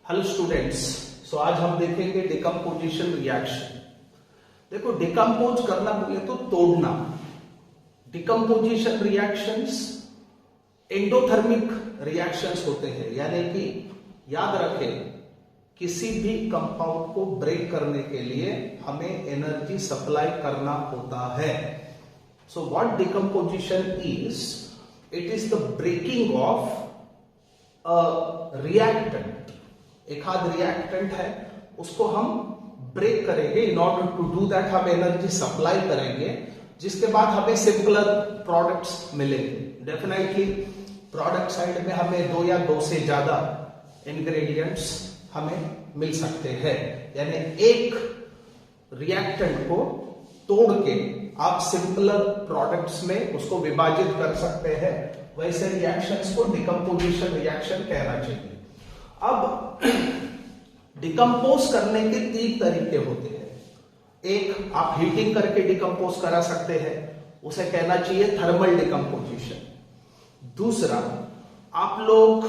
Hello students. सो आज हम देखेंगे डिकम्पोजिशन रिएक्शन। देखो, डिकम्पोज करना बोले तो तोड़ना। डिकम्पोजिशन रिएक्शंस एंडोथर्मिक रिएक्शंस होते हैं, यानी कि याद रखें किसी भी कंपाउंड को ब्रेक करने के लिए हमें एनर्जी सप्लाई करना होता है। So what decomposition is? It is the breaking of reactant. एक आध रिएक्टेंट है, उसको हम ब्रेक करेंगे। In order to do that हम एनर्जी सप्लाई करेंगे, जिसके बाद हमें सिंपलर प्रोडक्ट्स मिलेंगे। डेफिनेटली प्रोडक्ट साइड में हमें दो या दो से ज्यादा इंग्रेडिएंट्स हमें मिल सकते हैं, यानी एक रिएक्टेंट को तोड़ के आप सिंपलर प्रोडक्ट्स में उसको विभाजित कर सकते हैं। वैसे रिएक्शंस को डिकम्पोजिशन रिएक्शन कहना चाहिए। अब डिकम्पोज करने के 3 तरीके होते हैं। एक, आप हीटिंग करके डिकम्पोज करा सकते हैं, उसे कहना चाहिए थर्मल डिकम्पोजिशन। दूसरा, आप लोग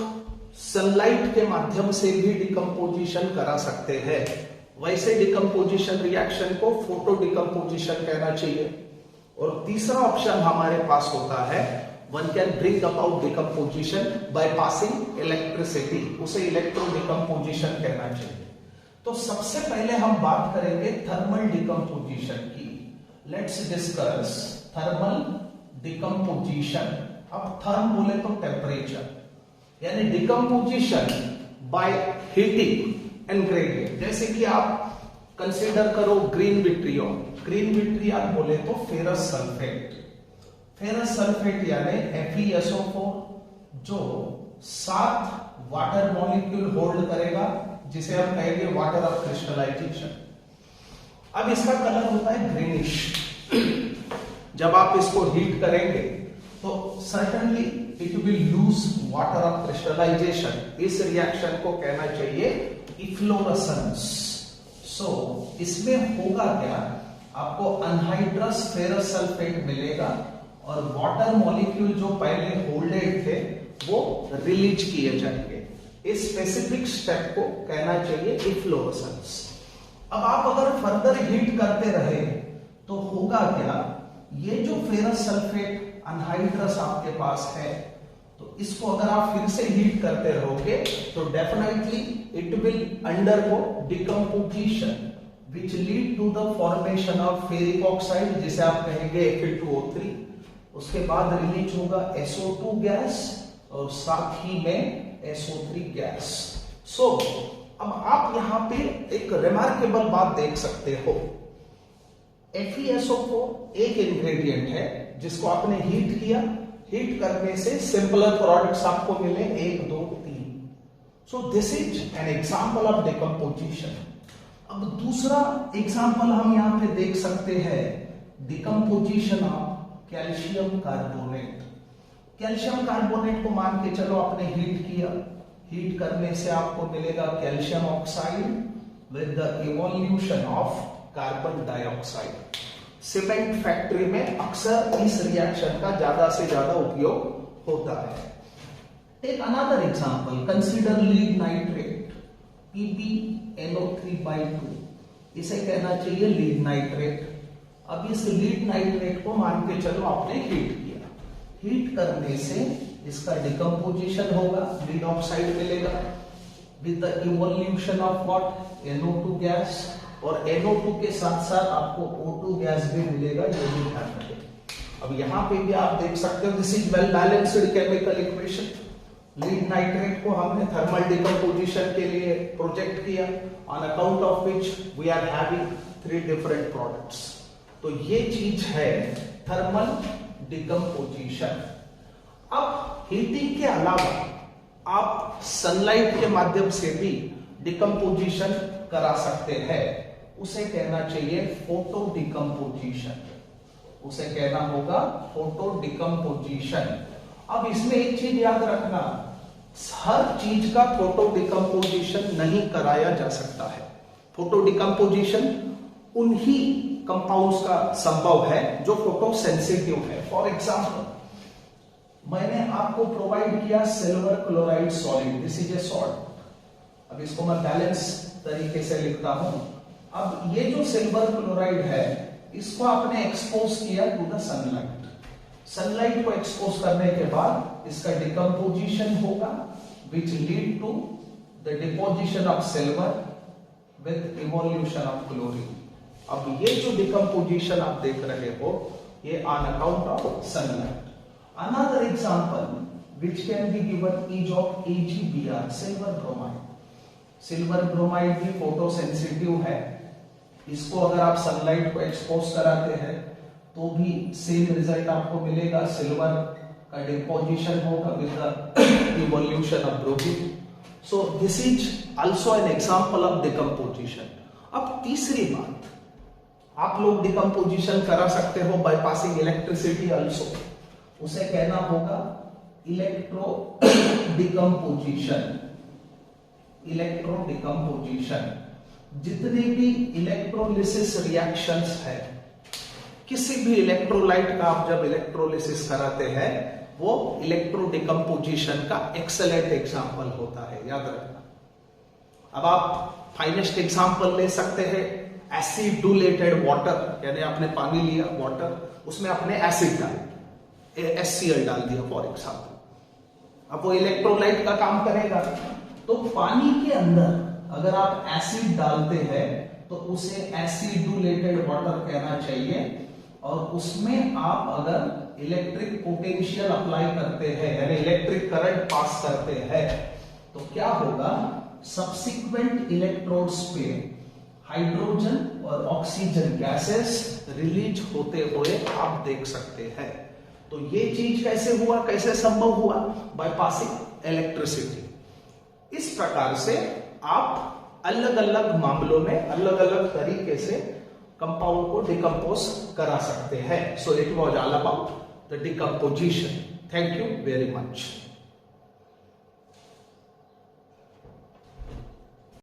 सनलाइट के माध्यम से भी डिकम्पोजिशन करा सकते हैं। वैसे डिकम्पोजिशन रिएक्शन को फोटो डिकम्पोजिशन कहना चाहिए। और तीसरा ऑप्शन हमारे पास होता है, one can bring about decomposition by passing electricity, उसे इलेक्ट्रो डिकम्पोजिशन कहना चाहिए। तो सबसे पहले हम बात करेंगे थर्मल डिकम्पोजिशन की। Let's discuss thermal decomposition. अब थर्म बोले तो टेम्परेचर, यानी डिकम्पोजिशन बाय हीटिंग इंग्रेडिएंट। जैसे कि आप कंसीडर करो ग्रीन विट्रियॉन। ग्रीन विट्रियॉन बोले तो फेरस सल्फेट। फेरस सल्फेट यानी FeSO4 जो 7 वाटर मॉलिक्यूल होल्ड करेगा, जिसे हम कहेंगे वाटर ऑफ क्रिस्टलाइजेशन। अब इसका कलर होता है ग्रीनिश। जब आप इसको हीट करेंगे तो certainly it will lose water of crystallization. इस रिएक्शन को कहना चाहिए इफ्लोरेसेंस। सो इसमें होगा क्या, आपको अनहाइड्रस फेरस सल्फेट मिलेगा और वाटर मॉलिक्यूल जो पहले होल्डेड थे वो रिलीज किए जाएंगे। इस स्पेसिफिक स्टेप को कहना चाहिए इफ्लोरेसेंस। अब आप अगर फर्दर हीट करते रहे तो होगा क्या, ये जो फेरस सल्फेट अनहाइड्रस आपके पास है, तो इसको अगर आप फिर से हीट करते रहोगे तो definitely it will undergo decomposition which lead to the formation of ferric oxide, जिसे आप कहेंगे Fe2O3। उसके बाद रिलीज होगा SO2 गैस और साथ ही में SO3 गैस। सो अब आप यहां पे एक रिमार्केबल बात देख सकते हो। FeSO4 एक इंग्रेडिएंट है जिसको आपने हीट किया। हीट करने से सिंपलर प्रोडक्ट्स आपको मिले 1, 2, 3। So this is an example of decomposition. अब दूसरा एग्जांपल हम यहां पे देख सकते हैं, decomposition of calcium carbonate. Calcium carbonate को मान के चलो आपने हीट किया। हीट करने से आपको मिलेगा calcium oxide with the evolution of carbon dioxide. Cement factory में अक्सर इस रिएक्शन का ज्यादा से ज्यादा उपयोग होता है। Take another example, consider lead nitrate PbNO3/2। इसे कहना चाहिए लीड नाइट्रेट। अब इस लीड नाइट्रेट को मान के चलो आपने हीट किया। हीट करने से इसका डिकम्पोजिशन होगा, लीड ऑक्साइड मिलेगा with the evolution of what, NO2 gas. और NO2 के साथ साथ आपको O2 गैस भी मिलेगा, ये भी ध्यान रखें। अब यहां पे भी आप देख सकते हो, this is well balanced chemical equation. Lead nitrate को हमने थर्मल डिकम्पोजिशन के लिए प्रोजेक्ट किया, on account of which we are having 3 different products. तो ये चीज है थर्मल डिकम्पोजिशन। अब हीटिंग के अलावा आप सनलाइट के माध्यम से भी डिकम्पोजिशन करा सकते हैं। उसे कहना चाहिए फोटो डिकम्पोजिशन। उसे कहना होगा फोटो डिकम्पोजिशन। अब इसमें एक चीज याद रखना, हर चीज का फोटो डिकम्पोजिशन नहीं कराया जा सकता है। फोटो डिकम्पोजिशन उन्हीं कंपाउंड्स का संभव है जो फोटो सेंसिटिव है। फॉर एग्जांपल, मैंने आपको प्रोवाइड किया silver chloride solid, this is a salt. अब इसको मैं बैलेंस तरीके से लिखता हूं। अब ये जो सिल्वर क्लोराइड है इसको आपने एक्सपोज किया टू द सनलाइट। सनलाइट को एक्सपोज करने के बाद इसका डिकम्पोजिशन होगा which lead to the deposition of silver with evolution of chlorine. अब ये जो डिकम्पोजिशन आप देख रहे हो ये on account of sunlight. Another example which can be given is of AgBr, silver bromide. Silver bromide भी फोटो सेंसिटिव है, इसको अगर आप सनलाइट को एक्सपोज कराते हैं तो भी सेम रिजल्ट आपको मिलेगा, सिल्वर का डिपोजिशन होगा with the evolution of bromine. So this is also an example of decomposition. अब तीसरी बात, आप लोग डिकम्पोजिशन करा सकते हो बाय पासिंग इलेक्ट्रिसिटी आल्सो, उसे कहना होगा इलेक्ट्रो डिकम्पोजिशन। इलेक्ट्रो डिकम्पोजिशन, जितने भी इलेक्ट्रोलिसिस रिएक्शंस है, किसी भी इलेक्ट्रोलाइट का आप जब इलेक्ट्रोलिसिस कराते हैं वो इलेक्ट्रो डिकम्पोजिशन का एक्सेलेंट एग्जांपल होता है, याद रखना। अब आप फाइनेस्ट एग्जांपल ले सकते हैं एसिडुलेटेड वाटर, यानी आपने पानी लिया वाटर, उसमें आपने एसिड डाल HCl डाल दिया फॉर एग्जाम्पल। अब वो इलेक्ट्रोलाइट का काम करेगा, तो पानी के अंदर अगर आप एसिड डालते हैं तो उसे एसिडुलेटेड वाटर कहना चाहिए, और उसमें आप अगर इलेक्ट्रिक पोटेंशियल अप्लाई करते हैं यानी इलेक्ट्रिक करंट पास करते हैं तो क्या होगा, सब्सिक्वेंट इलेक्ट्रोड्स पे हाइड्रोजन और ऑक्सीजन गैसेस रिलीज होते हुए आप देख सकते हैं। तो ये चीज कैसे हुआ, कैसे संभव हुआ, बाय पासिंग इलेक्ट्रिसिटी। इस प्रकार से आप अलग अलग मामलों में अलग अलग तरीके से कंपाउंड को डिकम्पोज करा सकते हैं। So it was all about the decomposition. Thank you very much.